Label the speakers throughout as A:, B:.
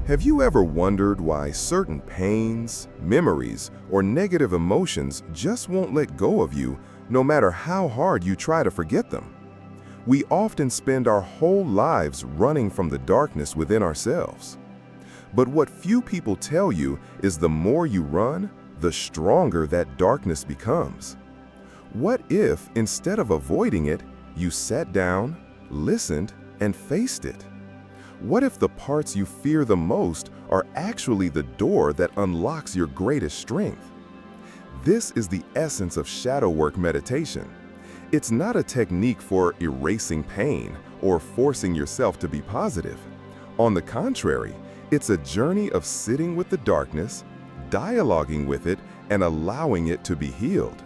A: Have you ever wondered why certain pains, memories, or negative emotions just won't let go of you no matter how hard you try to forget them? We often spend our whole lives running from the darkness within ourselves. But what few people tell you is the more you run, the stronger that darkness becomes. What if, instead of avoiding it, you sat down, listened, and faced it? What if the parts you fear the most are actually the door that unlocks your greatest strength? This is the essence of shadow work meditation. It's not a technique for erasing pain or forcing yourself to be positive. On the contrary, it's a journey of sitting with the darkness, dialoguing with it, and allowing it to be healed.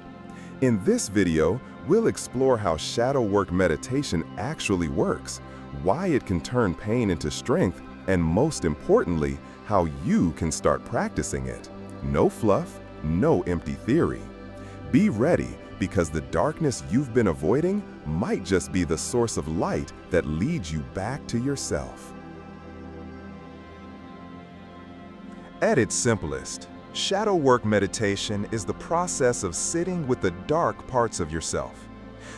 A: In this video, we'll explore how shadow work meditation actually works, why it can turn pain into strength, and most importantly, how you can start practicing it. No fluff, no empty theory. Be ready, because the darkness you've been avoiding might just be the source of light that leads you back to yourself. At its simplest, shadow work meditation is the process of sitting with the dark parts of yourself,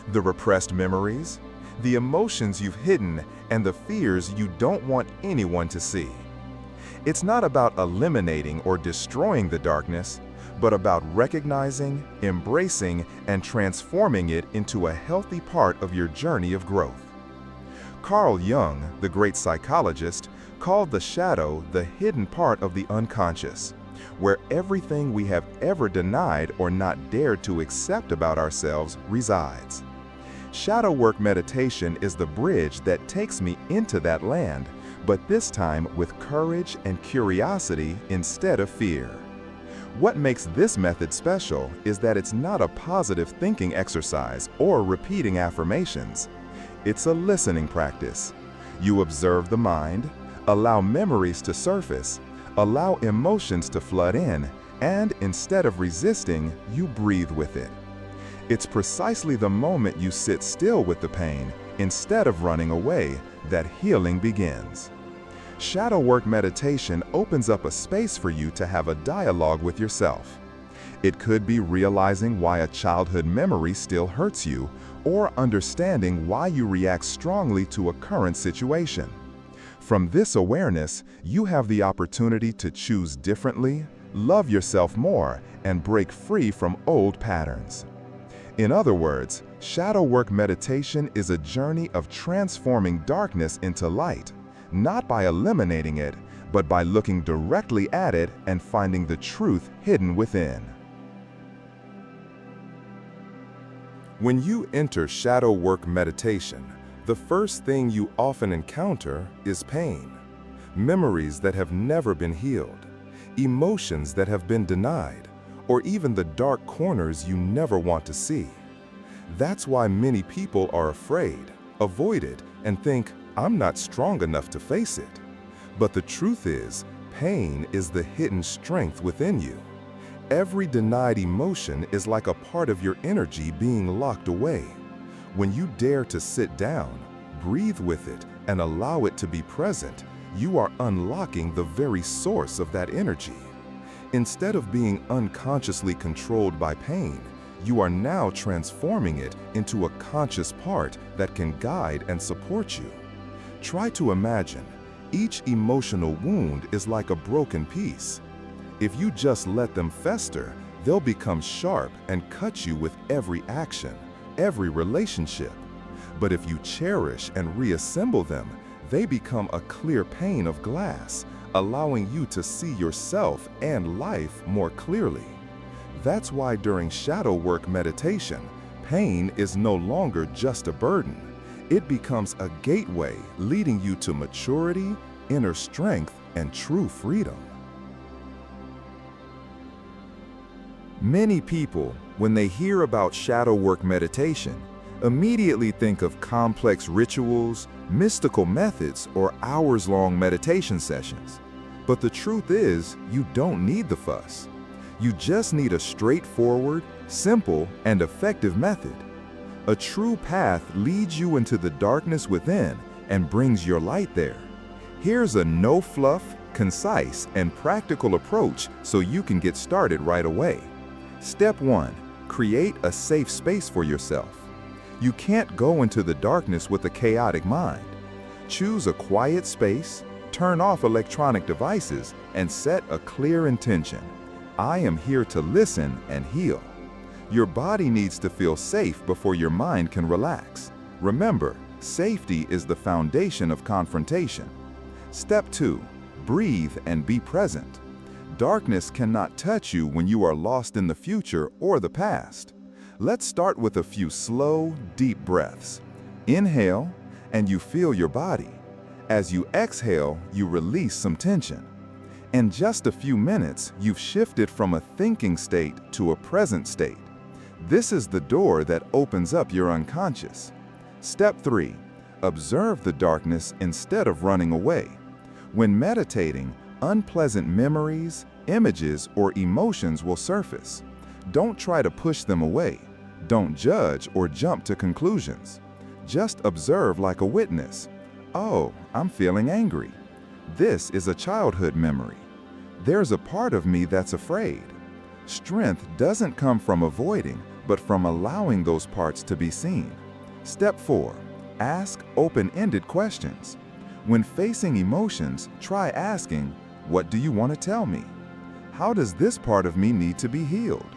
A: the repressed memories, the emotions you've hidden, and the fears you don't want anyone to see. It's not about eliminating or destroying the darkness, but about recognizing, embracing, and transforming it into a healthy part of your journey of growth. Carl Jung, the great psychologist, called the shadow the hidden part of the unconscious, where everything we have ever denied or not dared to accept about ourselves resides. Shadow work meditation is the bridge that takes me into that land, but this time with courage and curiosity instead of fear. What makes this method special is that it's not a positive thinking exercise or repeating affirmations. It's a listening practice. You observe the mind, allow memories to surface, allow emotions to flood in, and instead of resisting, you breathe with it. It's precisely the moment you sit still with the pain, instead of running away, that healing begins. Shadow work meditation opens up a space for you to have a dialogue with yourself. It could be realizing why a childhood memory still hurts you, or understanding why you react strongly to a current situation. From this awareness, you have the opportunity to choose differently, love yourself more, and break free from old patterns. In other words, shadow work meditation is a journey of transforming darkness into light, not by eliminating it, but by looking directly at it and finding the truth hidden within. When you enter shadow work meditation, the first thing you often encounter is pain, memories that have never been healed, emotions that have been denied, or even the dark corners you never want to see. That's why many people are afraid, avoid it, and think, I'm not strong enough to face it. But the truth is, pain is the hidden strength within you. Every denied emotion is like a part of your energy being locked away. When you dare to sit down, breathe with it, and allow it to be present, you are unlocking the very source of that energy. Instead of being unconsciously controlled by pain, you are now transforming it into a conscious part that can guide and support you. Try to imagine, each emotional wound is like a broken piece. If you just let them fester, they'll become sharp and cut you with every action, every relationship. But if you cherish and reassemble them, they become a clear pane of glass, allowing you to see yourself and life more clearly. That's why during shadow work meditation, pain is no longer just a burden. It becomes a gateway leading you to maturity, inner strength, and true freedom. Many people, when they hear about shadow work meditation, immediately think of complex rituals, mystical methods, or hours-long meditation sessions. But the truth is, you don't need the fuss. You just need a straightforward, simple, and effective method. A true path leads you into the darkness within and brings your light there. Here's a no-fluff, concise, and practical approach so you can get started right away. Step 1. Create a safe space for yourself. You can't go into the darkness with a chaotic mind. Choose a quiet space, turn off electronic devices, and set a clear intention. I am here to listen and heal. Your body needs to feel safe before your mind can relax. Remember, safety is the foundation of confrontation. Step 2. Breathe and be present. Darkness cannot touch you when you are lost in the future or the past. Let's start with a few slow, deep breaths. Inhale, and you feel your body. As you exhale, you release some tension. In just a few minutes, you've shifted from a thinking state to a present state. This is the door that opens up your unconscious. Step 3. Observe the darkness instead of running away. When meditating, unpleasant memories, images, or emotions will surface. Don't try to push them away. Don't judge or jump to conclusions. Just observe like a witness. Oh, I'm feeling angry. This is a childhood memory. There's a part of me that's afraid. Strength doesn't come from avoiding, but from allowing those parts to be seen. Step 4. Ask open-ended questions. When facing emotions, try asking, "What do you want to tell me? How does this part of me need to be healed?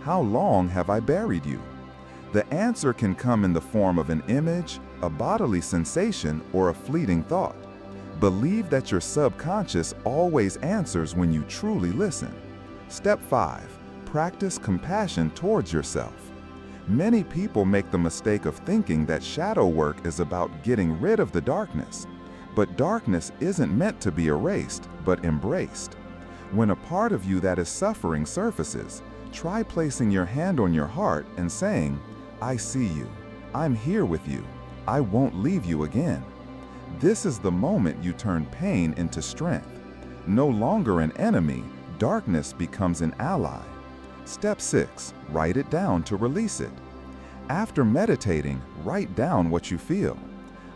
A: How long have I buried you?" The answer can come in the form of an image, a bodily sensation, or a fleeting thought. Believe that your subconscious always answers when you truly listen. Step 5. Practice compassion towards yourself. Many people make the mistake of thinking that shadow work is about getting rid of the darkness. But darkness isn't meant to be erased, but embraced. When a part of you that is suffering surfaces, try placing your hand on your heart and saying, "I see you. I'm here with you. I won't leave you again." This is the moment you turn pain into strength. No longer an enemy, darkness becomes an ally. Step 6. Write it down to release it. After meditating, write down what you feel.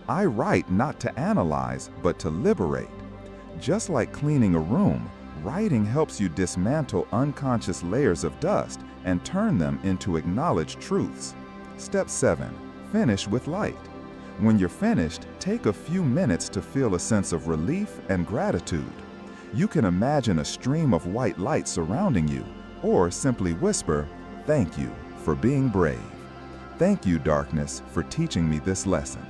A: I write not to analyze, but to liberate. Just like cleaning a room, writing helps you dismantle unconscious layers of dust and turn them into acknowledged truths. Step 7. Finish with light. When you're finished, take a few minutes to feel a sense of relief and gratitude. You can imagine a stream of white light surrounding you, or simply whisper, "Thank you for being brave. Thank you, darkness, for teaching me this lesson."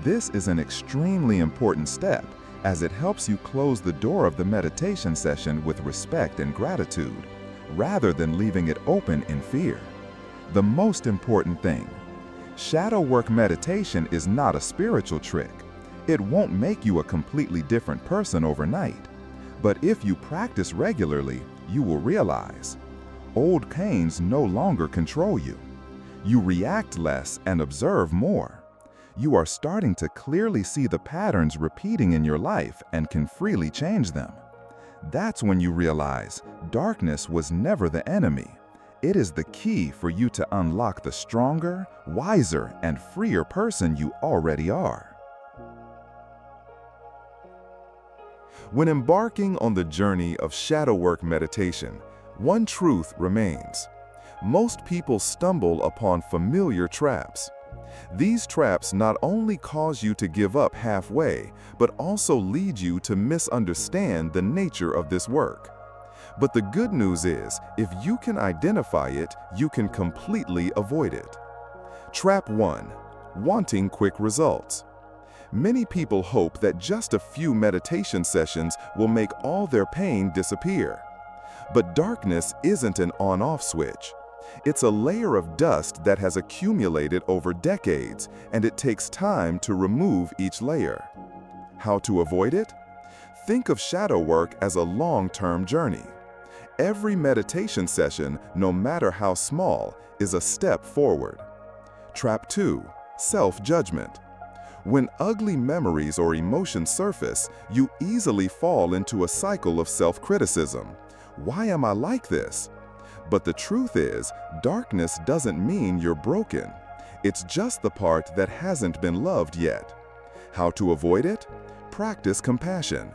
A: This is an extremely important step, as it helps you close the door of the meditation session with respect and gratitude, rather than leaving it open in fear. The most important thing: shadow work meditation is not a spiritual trick. It won't make you a completely different person overnight. But if you practice regularly, you will realize old pains no longer control you. You react less and observe more. You are starting to clearly see the patterns repeating in your life and can freely change them. That's when you realize darkness was never the enemy. It is the key for you to unlock the stronger, wiser, and freer person you already are. When embarking on the journey of shadow work meditation, one truth remains. Most people stumble upon familiar traps. These traps not only cause you to give up halfway, but also lead you to misunderstand the nature of this work. But the good news is, if you can identify it, you can completely avoid it. Trap 1. Wanting quick results. Many people hope that just a few meditation sessions will make all their pain disappear. But darkness isn't an on-off switch. It's a layer of dust that has accumulated over decades, and it takes time to remove each layer. How to avoid it? Think of shadow work as a long-term journey. Every meditation session, no matter how small, is a step forward. Trap 2. Self-judgment. When ugly memories or emotions surface, you easily fall into a cycle of self-criticism. Why am I like this? But the truth is, darkness doesn't mean you're broken. It's just the part that hasn't been loved yet. How to avoid it? Practice compassion.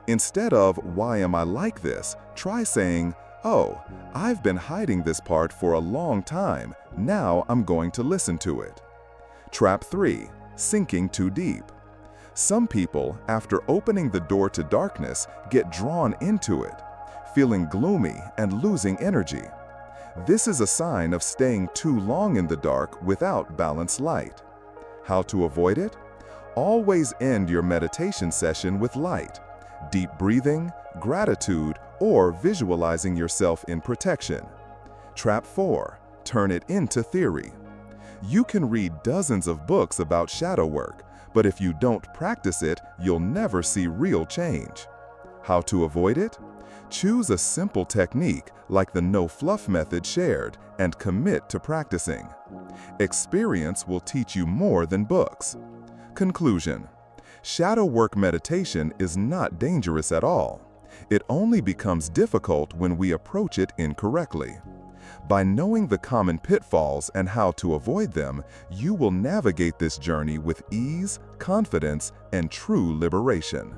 A: Instead of, "Why am I like this?" try saying, "Oh, I've been hiding this part for a long time. Now I'm going to listen to it." Trap 3. Sinking too deep. Some people, after opening the door to darkness, get drawn into it, feeling gloomy and losing energy. This is a sign of staying too long in the dark without balanced light. How to avoid it? Always end your meditation session with light, deep breathing, gratitude, or visualizing yourself in protection. Trap 4. Turn it into theory. You can read dozens of books about shadow work, but if you don't practice it, you'll never see real change. How to avoid it? Choose a simple technique like the No-Fluff method shared and commit to practicing. Experience will teach you more than books. Conclusion: shadow work meditation is not dangerous at all. It only becomes difficult when we approach it incorrectly. By knowing the common pitfalls and how to avoid them, you will navigate this journey with ease, confidence, and true liberation.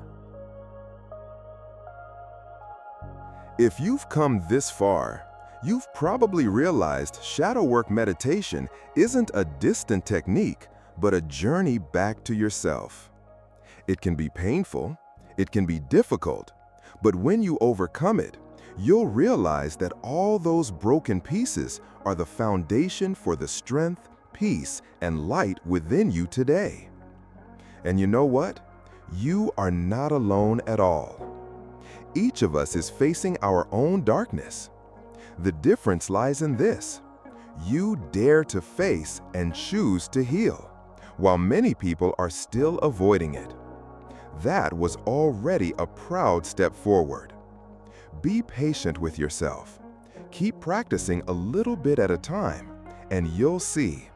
B: If you've come this far, you've probably realized shadow work meditation isn't a distant technique, but a journey back to yourself. It can be painful, it can be difficult, but when you overcome it, you'll realize that all those broken pieces are the foundation for the strength, peace, and light within you today. And you know what? You are not alone at all. Each of us is facing our own darkness. The difference lies in this: you dare to face and choose to heal, while many people are still avoiding it. That was already a proud step forward. Be patient with yourself. Keep practicing a little bit at a time, and you'll see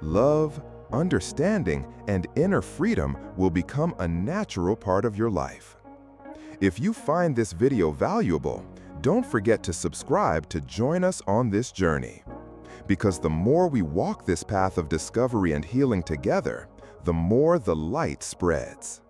B: love, understanding, and inner freedom will become a natural part of your life. If you find this video valuable, don't forget to subscribe to join us on this journey. Because the more we walk this path of discovery and healing together, the more the light spreads.